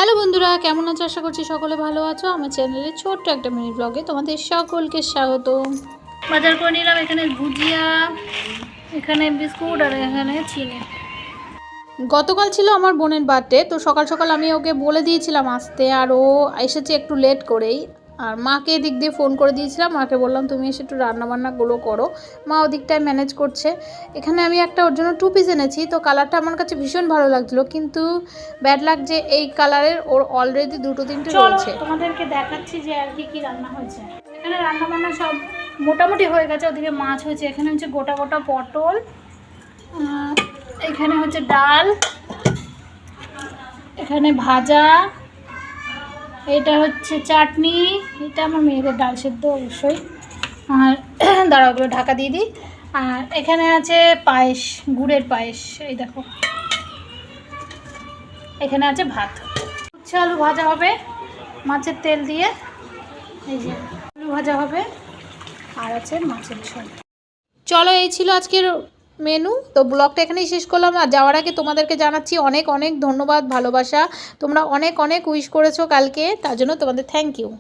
Hello বন্ধুরা, কেমন আছো? আশা করছি সকলে ভালো আছো। আমার চ্যানেলে ছোট্ট একটা মিনি ব্লগে তোমাদের সকলকে স্বাগত। বাজার করে নিলাম, এখানে ভুজিয়া, এখানে বিস্কুট আর এখানে চিনি। গতকাল ছিল আমার বোনের বার্থডে, তো সকাল সকাল আমি ওকে বলে দিয়েছিলাম আসতে, আর ও এসেছে একটু লেট করেই। আর মাকে এদিক দিয়ে ফোন করে দিয়েছিলাম, মাকে বললাম তুমি এসে একটু রান্নাবান্নাগুলো করো। মা ওদিকটায় ম্যানেজ করছে। এখানে আমি একটা ওর জন্য 2 পিস এনেছি, তো কালারটা আমার কাছে ভীষণ ভালো লাগছিলো, কিন্তু ব্যাড লাক যে এই কালারের ওর অলরেডি 2-3টে রয়েছে। তোমাদেরকে দেখাচ্ছি যে আর কি রান্না হয়েছে। এখানে রান্নাবান্না সব মোটামুটি হয়ে গেছে। ওদিকে মাছ হয়েছে, এখানে হচ্ছে গোটা গোটা পটল, এখানে হচ্ছে ডাল, এখানে ভাজা, এটা হচ্ছে চাটনি, এটা আমার মেয়েদের ডাল সেদ্ধ অবশ্যই। আর দাঁড়াগুলো ঢাকা দিয়ে দিই। আর এখানে আছে পায়েস, গুড়ের পায়েস, এই দেখো। এখানে আছে ভাত, উচ্ছে আলু ভাজা হবে মাছের তেল দিয়ে, এই যে আলু ভাজা হবে, আর আছে মাছের ঝোল। চলো, এই ছিল আজকের মেনু। তো ব্লগটা এখানেই শেষ করলাম। আর যাওয়ার আগে তোমাদেরকে জানাচ্ছি অনেক অনেক ধন্যবাদ, ভালোবাসা। তোমরা অনেক অনেক উইশ করেছো কালকে, তার জন্য তোমাদের থ্যাংক ইউ।